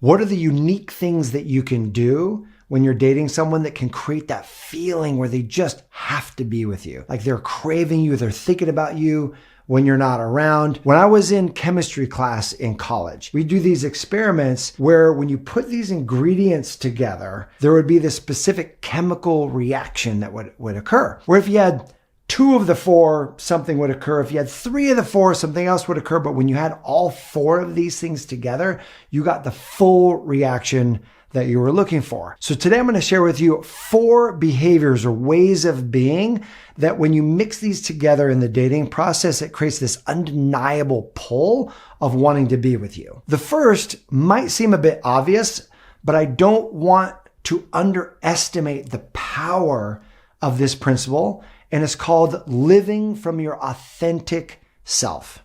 What are the unique things that you can do when you're dating someone that can create that feeling where they just have to be with you? Like they're craving you, they're thinking about you when you're not around. When I was in chemistry class in college, we do these experiments where when you put these ingredients together, there would be this specific chemical reaction that would occur. Where if you had 2 of the 4, something would occur. If you had 3 of the 4, something else would occur. But when you had all 4 of these things together, you got the full reaction that you were looking for. So today I'm going to share with you 4 behaviors or ways of being that when you mix these together in the dating process, it creates this undeniable pull of wanting to be with you. The first might seem a bit obvious, but I don't want to underestimate the power of this principle. And it's called living from your authentic self.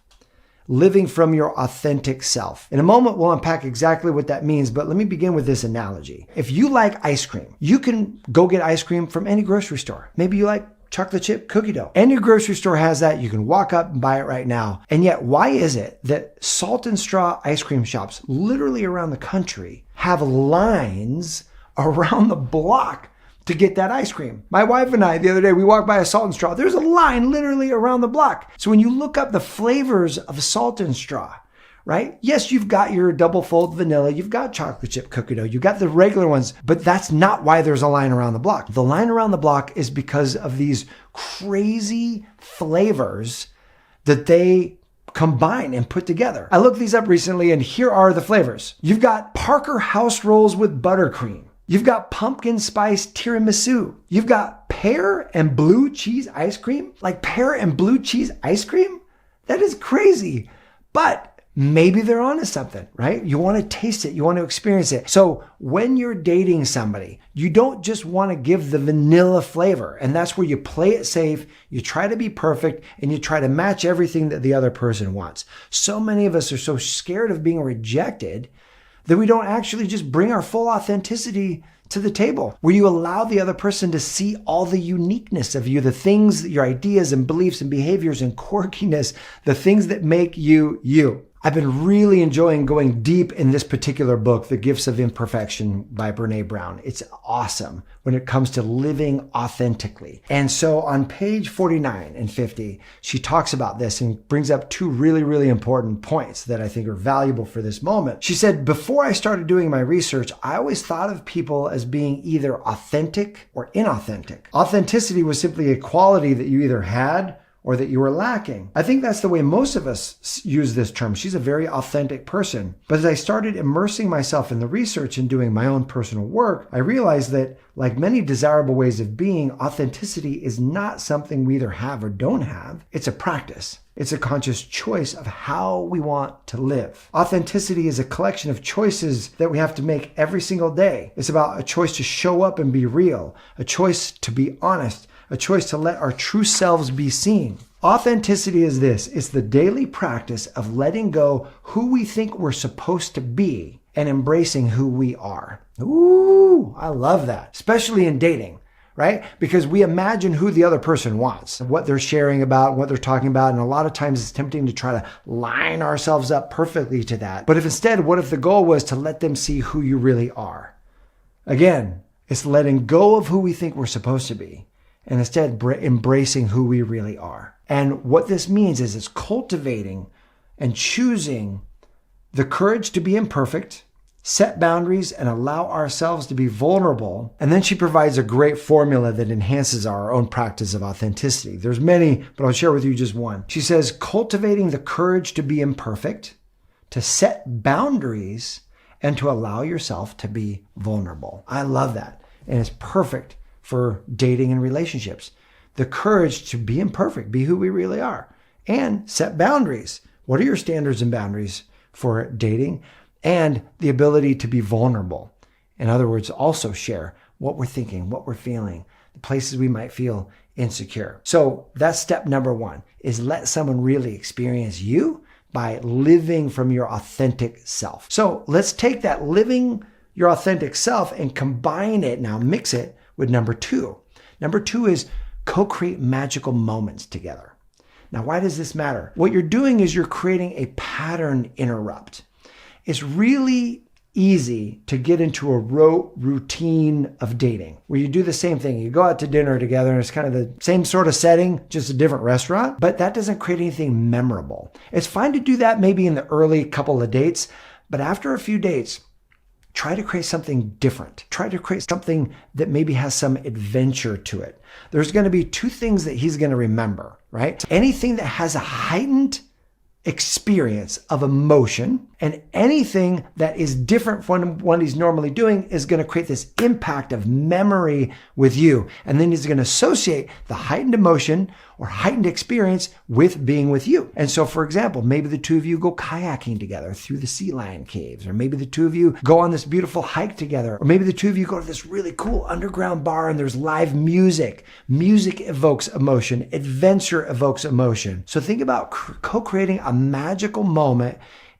Living from your authentic self. In a moment, we'll unpack exactly what that means, but let me begin with this analogy. If you like ice cream, you can go get ice cream from any grocery store. Maybe you like chocolate chip cookie dough. Any grocery store has that. You can walk up and buy it right now. And yet, why is it that salt and straw ice cream shops literally around the country have lines around the block to get that ice cream? My wife and I, the other day, we walked by a Salt and Straw. There's a line literally around the block. So when you look up the flavors of Salt and Straw, right? Yes, you've got your double fold vanilla, you've got chocolate chip cookie dough, you've got the regular ones, but that's not why there's a line around the block. The line around the block is because of these crazy flavors that they combine and put together. I looked these up recently and here are the flavors. You've got Parker house rolls with buttercream. You've got pumpkin spice tiramisu. You've got pear and blue cheese ice cream. Like pear and blue cheese ice cream? That is crazy. But maybe they're onto something, right? You want to taste it. You want to experience it. So when you're dating somebody, you don't just want to give the vanilla flavor. And that's where you play it safe. You try to be perfect and you try to match everything that the other person wants. So many of us are so scared of being rejected that we don't actually just bring our full authenticity to the table, where you allow the other person to see all the uniqueness of you, the things, your ideas and beliefs and behaviors and quirkiness, the things that make you, you. I've been really enjoying going deep in this particular book, The Gifts of Imperfection by Brené Brown. It's awesome when it comes to living authentically. And so on page 49 and 50, she talks about this and brings up 2 really, really important points that I think are valuable for this moment. She said, before I started doing my research, I always thought of people as being either authentic or inauthentic. Authenticity was simply a quality that you either had or that you were lacking. I think that's the way most of us use this term. She's a very authentic person. But as I started immersing myself in the research and doing my own personal work, I realized that, like many desirable ways of being, authenticity is not something we either have or don't have. It's a practice. It's a conscious choice of how we want to live. Authenticity is a collection of choices that we have to make every single day. It's about a choice to show up and be real, a choice to be honest, a choice to let our true selves be seen. Authenticity is this. It's the daily practice of letting go who we think we're supposed to be and embracing who we are. Ooh, I love that, especially in dating, right? Because we imagine who the other person wants, what they're sharing about, what they're talking about. And a lot of times it's tempting to try to line ourselves up perfectly to that. But if instead, what if the goal was to let them see who you really are? Again, it's letting go of who we think we're supposed to be and instead embracing who we really are. And what this means is it's cultivating and choosing the courage to be imperfect, set boundaries, and allow ourselves to be vulnerable. And then she provides a great formula that enhances our own practice of authenticity. There's many, but I'll share with you just one. She says, cultivating the courage to be imperfect, to set boundaries, and to allow yourself to be vulnerable. I love that. And it's perfect for dating and relationships. The courage to be imperfect, be who we really are, and set boundaries. What are your standards and boundaries for dating? And the ability to be vulnerable. In other words, also share what we're thinking, what we're feeling, the places we might feel insecure. So that's step number 1, is let someone really experience you by living from your authentic self. So let's take that living your authentic self and combine it now, mix it with number 2. Number 2 is co-create magical moments together. Now, why does this matter? What you're doing is you're creating a pattern interrupt. It's really easy to get into a rote routine of dating where you do the same thing. You go out to dinner together and it's kind of the same sort of setting, just a different restaurant, but that doesn't create anything memorable. It's fine to do that maybe in the early couple of dates, but after a few dates, try to create something different. Try to create something that maybe has some adventure to it. There's going to be two things that he's going to remember, right? Anything that has a heightened experience of emotion, and anything that is different from what he's normally doing is going to create this impact of memory with you. And then he's going to associate the heightened emotion or heightened experience with being with you. And so, for example, maybe the two of you go kayaking together through the sea lion caves, or maybe the two of you go on this beautiful hike together, or maybe the two of you go to this really cool underground bar and there's live music. Music evokes emotion. Adventure evokes emotion. So think about co-creating a magical moment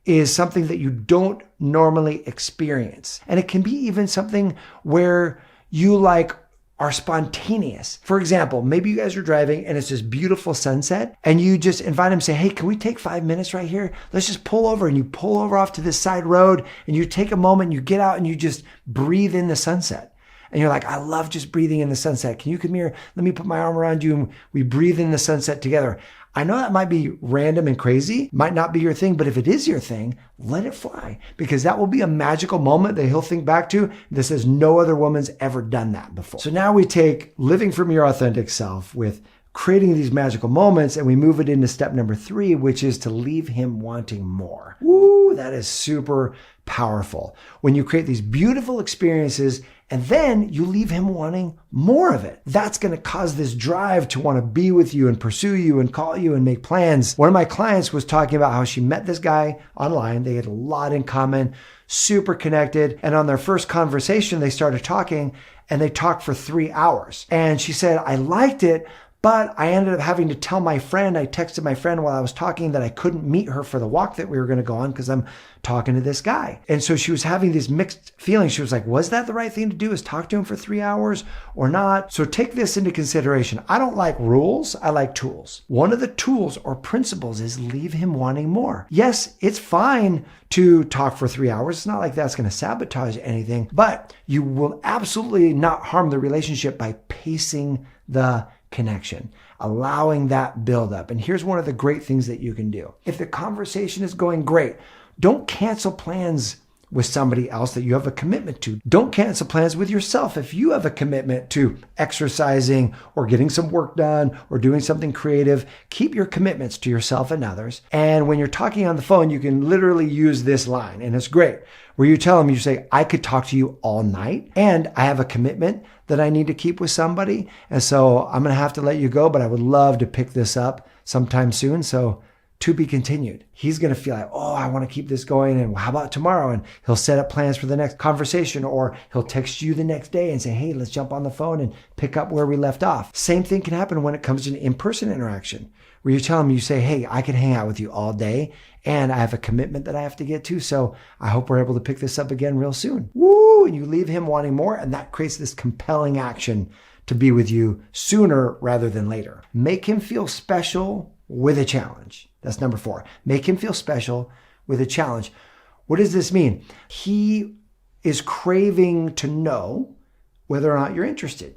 is something that you don't normally experience. And it can be even something where you are spontaneous. For example, maybe you guys are driving and it's this beautiful sunset and you just invite him, say, hey, can we take 5 minutes right here? Let's just pull over. And you pull over off to this side road and you take a moment, you get out and you just breathe in the sunset. And you're like, I love just breathing in the sunset. Can you come here? Let me put my arm around you and we breathe in the sunset together. I know that might be random and crazy, might not be your thing, but if it is your thing, let it fly, because that will be a magical moment that he'll think back to that says no other woman's ever done that before. So now we take living from your authentic self with creating these magical moments and we move it into step number 3, which is to leave him wanting more. Woo, that is super powerful. When you create these beautiful experiences and then you leave him wanting more of it, that's going to cause this drive to want to be with you and pursue you and call you and make plans. One of my clients was talking about how she met this guy online. They had a lot in common, super connected. And on their first conversation, they started talking and they talked for 3 hours. And she said, I liked it, but I ended up having to tell my friend, I texted my friend while I was talking that I couldn't meet her for the walk that we were going to go on because I'm talking to this guy. And so she was having these mixed feelings. She was like, was that the right thing to do, is talk to him for 3 hours or not? So take this into consideration. I don't like rules. I like tools. One of the tools or principles is leave him wanting more. Yes, it's fine to talk for 3 hours. It's not like that's going to sabotage anything, but you will absolutely not harm the relationship by pacing the connection, allowing that build up. And here's one of the great things that you can do. If the conversation is going great, don't cancel plans with somebody else that you have a commitment to. Don't cancel plans with yourself. If you have a commitment to exercising or getting some work done or doing something creative, keep your commitments to yourself and others. And when you're talking on the phone, you can literally use this line, and it's great, where you tell them, you say, I could talk to you all night and I have a commitment that I need to keep with somebody. And so I'm going to have to let you go, but I would love to pick this up sometime soon. So to be continued. He's going to feel like, oh, I want to keep this going. And how about tomorrow? And he'll set up plans for the next conversation, or he'll text you the next day and say, hey, let's jump on the phone and pick up where we left off. Same thing can happen when it comes to an in-person interaction, where you tell him, you say, hey, I can hang out with you all day and I have a commitment that I have to get to. So I hope we're able to pick this up again real soon. Woo! And you leave him wanting more. And that creates this compelling action to be with you sooner rather than later. Make him feel special with a challenge. That's number 4. Make him feel special with a challenge. What does this mean? He is craving to know whether or not you're interested.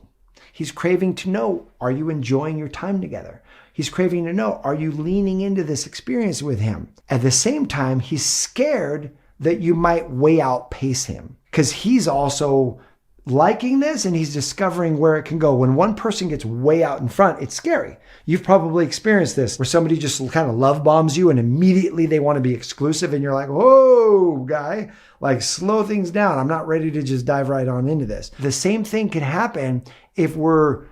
He's craving to know, are you enjoying your time together? He's craving to know, are you leaning into this experience with him? At the same time, he's scared that you might way outpace him because he's also liking this and he's discovering where it can go. When one person gets way out in front, it's scary. You've probably experienced this where somebody just kind of love bombs you and immediately they want to be exclusive and you're like, whoa, guy, like slow things down. I'm not ready to just dive right on into this. The same thing can happen if we're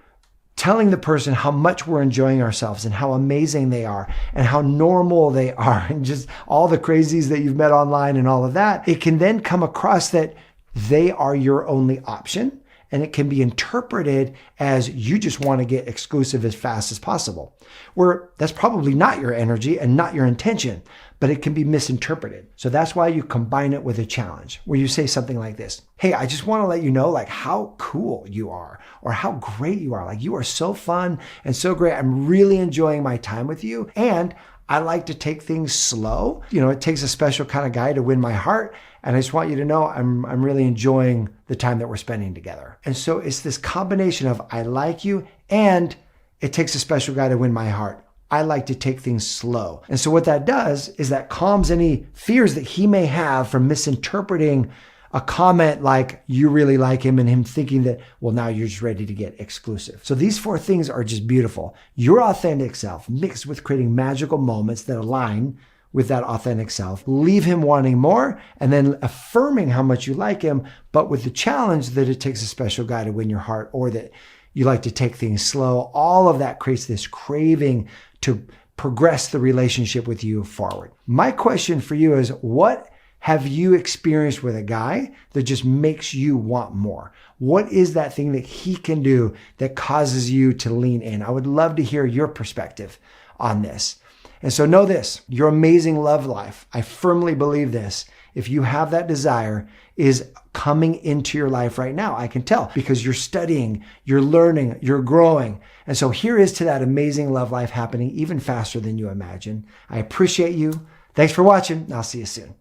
telling the person how much we're enjoying ourselves and how amazing they are and how normal they are and just all the crazies that you've met online and all of that. It can then come across that they are your only option. And it can be interpreted as you just want to get exclusive as fast as possible, where that's probably not your energy and not your intention, but it can be misinterpreted. So that's why you combine it with a challenge where you say something like this. Hey, I just want to let you know like how cool you are or how great you are. Like you are so fun and so great. I'm really enjoying my time with you. And I like to take things slow. It takes a special kind of guy to win my heart. And I just want you to know I'm really enjoying the time that we're spending together. And so it's this combination of I like you and it takes a special guy to win my heart. I like to take things slow. And so what that does is that calms any fears that he may have from misinterpreting a comment like you really like him and him thinking that, well, now you're just ready to get exclusive. So these 4 things are just beautiful. Your authentic self mixed with creating magical moments that align with that authentic self, leave him wanting more, and then affirming how much you like him, but with the challenge that it takes a special guy to win your heart, or that you like to take things slow. All of that creates this craving to progress the relationship with you forward. My question for you is, what have you experienced with a guy that just makes you want more? What is that thing that he can do that causes you to lean in? I would love to hear your perspective on this. And so know this, your amazing love life, I firmly believe this, if you have that desire, is coming into your life right now. I can tell because you're studying, you're learning, you're growing. And so here is to that amazing love life happening even faster than you imagine. I appreciate you. Thanks for watching. I'll see you soon.